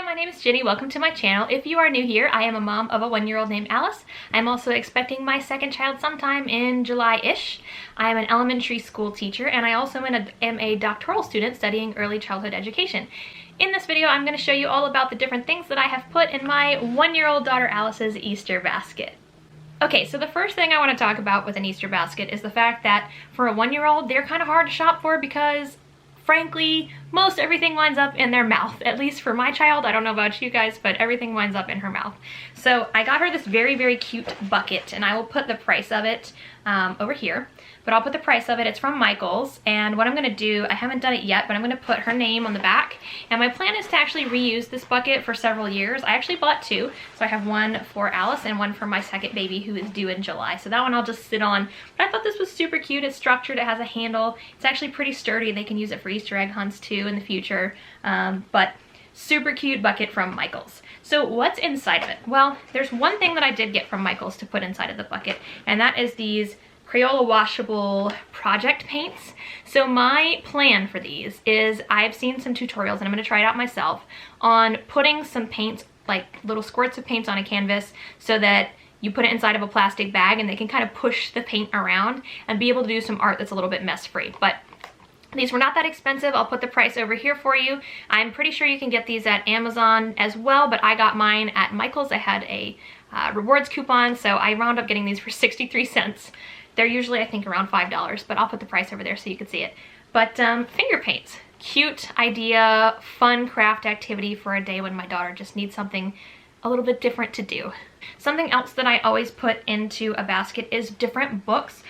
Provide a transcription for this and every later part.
my name is Jenny. Welcome to my channel. If you are new here, I am a mom of a 1-year-old named Alice. I'm also expecting my second child sometime in July-ish. I am an elementary school teacher, and I also am a doctoral student studying early childhood education. In this video, I'm going to show you all about the different things that I have put in my 1-year-old daughter Alice's Easter basket. Okay, so the first thing I want to talk about with an Easter basket is the fact that for a 1-year-old, they're kind of hard to shop for because frankly, most everything winds up in their mouth. At least for my child, I don't know about you guys, but everything winds up in her mouth. So I got her this very, very cute bucket, and I will put the price of it over here. But I'll put the price of it. It's from Michael's, and what I'm going to do, I haven't done it yet, but I'm going to put her name on the back. And my plan is to actually reuse this bucket for several years. I actually bought two, so I have one for Alice and one for my second baby who is due in July. So that one I'll just sit on. But I thought this was super cute. It's structured, it has a handle. It's actually pretty sturdy. They can use it for Easter egg hunts too in the future. But super cute bucket from Michael's. So what's inside of it? Well, there's one thing that I did get from Michael's to put inside of the bucket, and that is these Crayola washable project paints. So my plan for these is I've seen some tutorials, and I'm going to try it out myself, on putting some paints, like little squirts of paints on a canvas, so that you put it inside of a plastic bag and they can kind of push the paint around and be able to do some art that's a little bit mess free. But these were not that expensive. I'll put the price over here for you. I'm pretty sure you can get these at Amazon as well, but I got mine at Michael's. I had a rewards coupon, so I wound up getting these for 63 cents. They're usually, I think, around $5, but I'll put the price over there so you can see it. But finger paints. Cute idea, fun craft activity for a day when my daughter just needs something a little bit different to do. Something else that I always put into a basket is different books.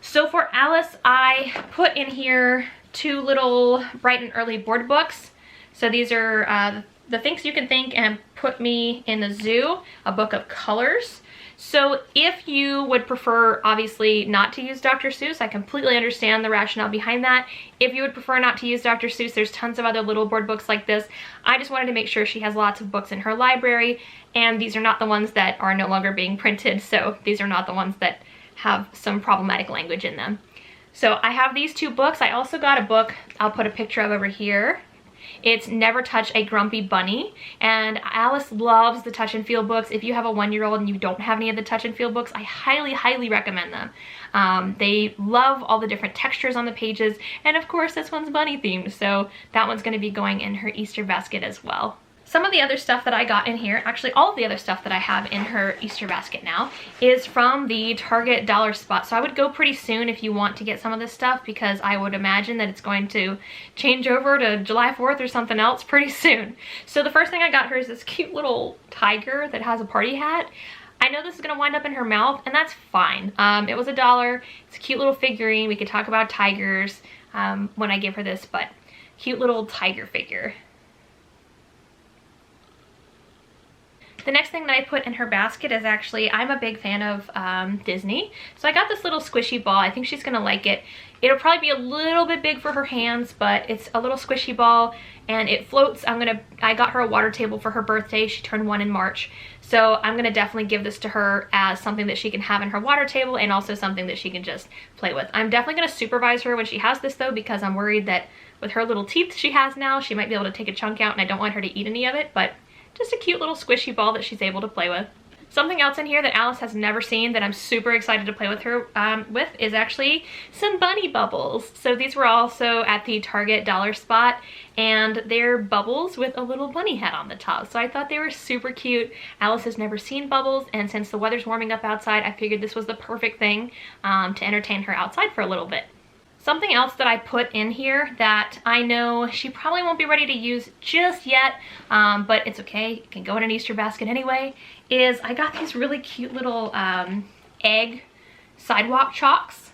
So for Alice, I put in here two little bright and early board books. So these are the things you can think and put me in the zoo, a book of colors. So if you would prefer, obviously, not to use Dr. Seuss, I completely understand the rationale behind that. If you would prefer not to use Dr. Seuss, there's tons of other little board books like this. I just wanted to make sure she has lots of books in her library, and these are not the ones that are no longer being printed, so these are not the ones that have some problematic language in them. So I have these two books. I also got a book I'll put a picture of over here. It's Never Touch a Grumpy Bunny, and Alice loves the touch and feel books. If you have a 1-year-old and you don't have any of the touch and feel books, I highly, highly recommend them. They love all the different textures on the pages, and of course this one's bunny themed, so that one's going to be going in her Easter basket as well. Some of the other stuff that I got in here, actually all of the other stuff that I have in her Easter basket now, is from the Target dollar spot. So I would go pretty soon if you want to get some of this stuff, because I would imagine that it's going to change over to July 4th or something else pretty soon. So the first thing I got her is this cute little tiger that has a party hat. I know this is going to wind up in her mouth, and that's fine. It was $1. It's a cute little figurine. We could talk about tigers when I give her this, but cute little tiger figure. The next thing that I put in her basket is actually, I'm a big fan of Disney. So I got this little squishy ball. I think she's gonna like it. It'll probably be a little bit big for her hands, but it's a little squishy ball and it floats. I got her a water table for her birthday. She turned 1 in March. So I'm gonna definitely give this to her as something that she can have in her water table, and also something that she can just play with. I'm definitely gonna supervise her when she has this though, because I'm worried that with her little teeth she has now, she might be able to take a chunk out, and I don't want her to eat any of it, but just a cute little squishy ball that she's able to play with. Something else in here that Alice has never seen that I'm super excited to play with her with is actually some bunny bubbles. So these were also at the Target dollar spot, and they're bubbles with a little bunny head on the top. So I thought they were super cute. Alice has never seen bubbles, and since the weather's warming up outside, I figured this was the perfect thing to entertain her outside for a little bit. Something else that I put in here that I know she probably won't be ready to use just yet, but it's okay, it can go in an Easter basket anyway, is I got these really cute little egg sidewalk chalks.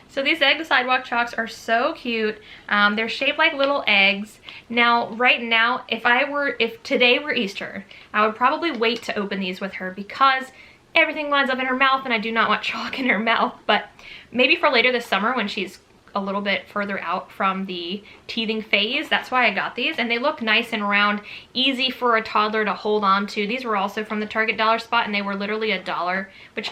So these egg sidewalk chalks are so cute. They're shaped like little eggs. Now, right now, if today were Easter, I would probably wait to open these with her, because everything winds up in her mouth and I do not want chalk in her mouth. But maybe for later this summer when she's a little bit further out from the teething phase, that's why I got these. And they look nice and round, easy for a toddler to hold on to. These were also from the Target dollar spot, and they were literally $1, which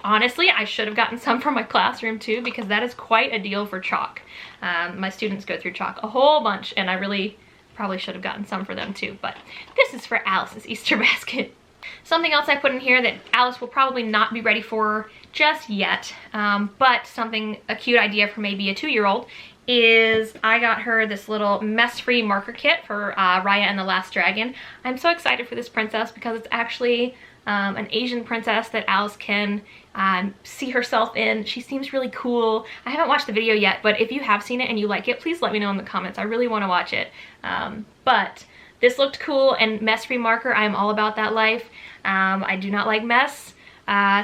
Honestly, I should have gotten some from my classroom too, because that is quite a deal for chalk. My students go through chalk a whole bunch, and I really probably should have gotten some for them too, but this is for Alice's Easter basket. Something else I put in here that Alice will probably not be ready for just yet, but a cute idea for maybe a 2-year-old is I got her this little mess-free marker kit for Raya and the Last Dragon. I'm so excited for this princess because it's actually an Asian princess that Alice can see herself in. She seems really cool. I haven't watched the video yet, but if you have seen it and you like it, please let me know in the comments. I really want to watch it. But this looked cool, and mess-free marker, I'm all about that life. I do not like mess,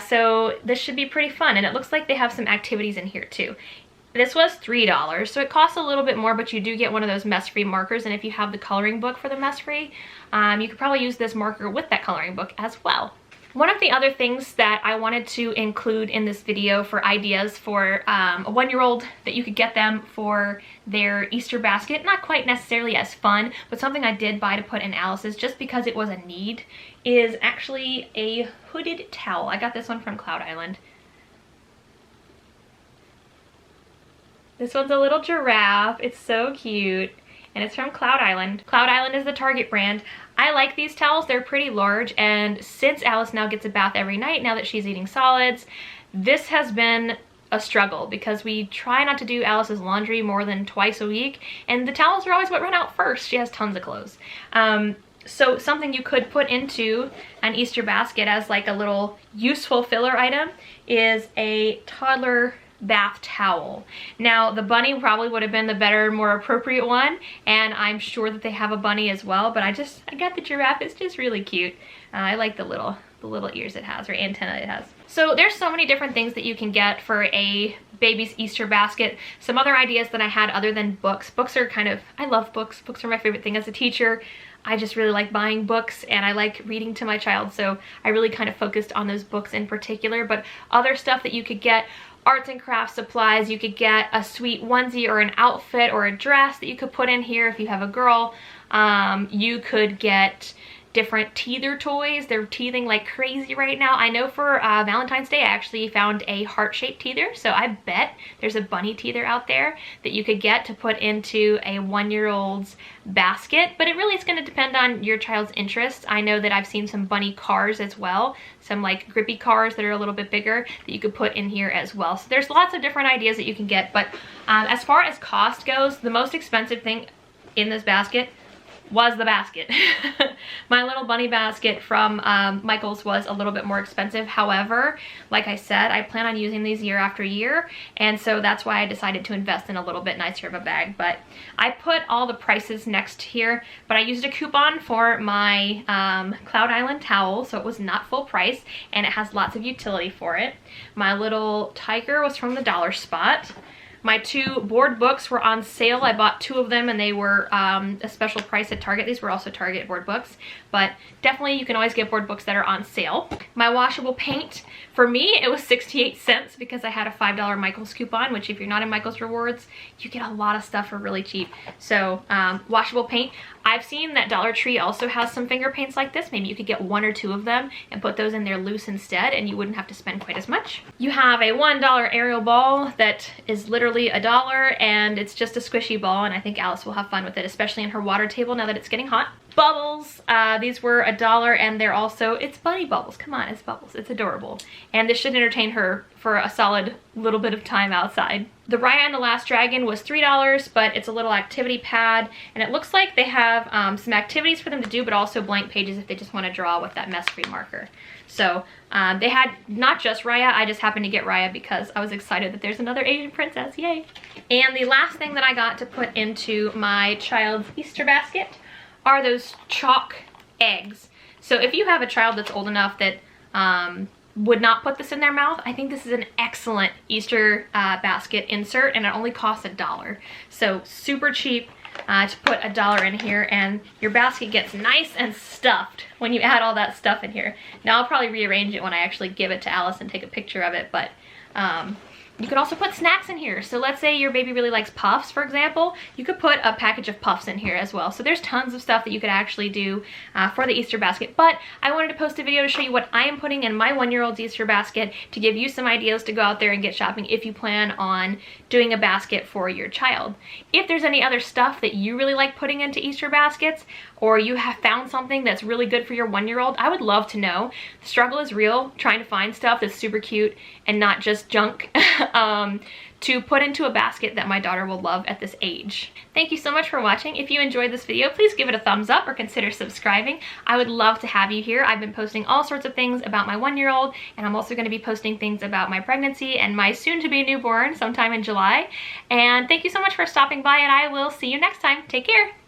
so this should be pretty fun, and it looks like they have some activities in here too. This was $3, so it costs a little bit more, but you do get one of those mess-free markers, and if you have the coloring book for the mess-free, you could probably use this marker with that coloring book as well. One of the other things that I wanted to include in this video for ideas for a 1-year-old that you could get them for their Easter basket, not quite necessarily as fun, but something I did buy to put in Alice's just because it was a need, is actually a hooded towel. I got this one from Cloud Island. This one's a little giraffe. It's so cute. And it's from Cloud Island. Cloud Island is the Target brand. I like these towels. They're pretty large, and since Alice now gets a bath every night, now that she's eating solids, this has been a struggle because we try not to do Alice's laundry more than twice a week, and the towels are always what run out first. She has tons of clothes. So something you could put into an Easter basket as like a little useful filler item is a toddler bath towel. Now the bunny probably would have been the better, more appropriate one, and I'm sure that they have a bunny as well, but I got the giraffe. It's just really cute. I like the little ears it has, or antenna it has. So there's so many different things that you can get for a baby's Easter basket. Some other ideas that I had other than books. Books are I love books. Books are my favorite thing as a teacher. I just really like buying books, and I like reading to my child, so I really kind of focused on those books in particular. But other stuff that you could get, arts and crafts supplies, you could get a sweet onesie or an outfit or a dress that you could put in here if you have a girl. You could get different teether toys. They're teething like crazy right now. I know for Valentine's Day I actually found a heart-shaped teether, so I bet there's a bunny teether out there that you could get to put into a 1-year-old's basket, but it really is going to depend on your child's interests. I know that I've seen some bunny cars as well, some like grippy cars that are a little bit bigger that you could put in here as well. So there's lots of different ideas that you can get, but as far as cost goes, the most expensive thing in this basket was the basket. My little bunny basket from Michael's was a little bit more expensive. However, like I said, I plan on using these year after year, and so that's why I decided to invest in a little bit nicer of a bag. But I put all the prices next here, but I used a coupon for my Cloud Island towel, so it was not full price, and it has lots of utility for it. My little tiger was from the dollar spot. My 2 board books were on sale. I bought 2 of them, and they were a special price at Target. These were also Target board books, but definitely you can always get board books that are on sale. My washable paint, for me, it was 68 cents because I had a $5 Michael's coupon, which if you're not in Michael's Rewards, you get a lot of stuff for really cheap. So washable paint. I've seen that Dollar Tree also has some finger paints like this. Maybe you could get 1 or 2 of them and put those in there loose instead, and you wouldn't have to spend quite as much. You have a $1 Ariel ball that is literally $1, and it's just a squishy ball, and I think Alice will have fun with it, especially in her water table now that it's getting hot. Bubbles, these were $1, and they're also, it's bunny bubbles. Come on, it's bubbles. It's adorable. And this should entertain her for a solid little bit of time outside. The Raya and the Last Dragon was $3, but it's a little activity pad, and it looks like they have some activities for them to do, but also blank pages if they just want to draw with that mess-free marker. So they had not just Raya. I just happened to get Raya because I was excited that there's another Asian princess. Yay! And the last thing that I got to put into my child's Easter basket are those chalk eggs. So if you have a child that's old enough that would not put this in their mouth, I think this is an excellent Easter basket insert, and it only costs $1. So super cheap to put $1 in here, and your basket gets nice and stuffed when you add all that stuff in here. Now I'll probably rearrange it when I actually give it to Alice and take a picture of it, but You could also put snacks in here. So let's say your baby really likes puffs, for example. You could put a package of puffs in here as well. So there's tons of stuff that you could actually do for the Easter basket. But I wanted to post a video to show you what I am putting in my 1-year-old's Easter basket to give you some ideas to go out there and get shopping if you plan on doing a basket for your child. If there's any other stuff that you really like putting into Easter baskets, or you have found something that's really good for your 1-year-old, I would love to know. The struggle is real, trying to find stuff that's super cute and not just junk to put into a basket that my daughter will love at this age. Thank you so much for watching. If you enjoyed this video, please give it a thumbs up or consider subscribing. I would love to have you here. I've been posting all sorts of things about my 1-year-old, and I'm also going to be posting things about my pregnancy and my soon-to-be newborn sometime in July. And thank you so much for stopping by, and I will see you next time. Take care.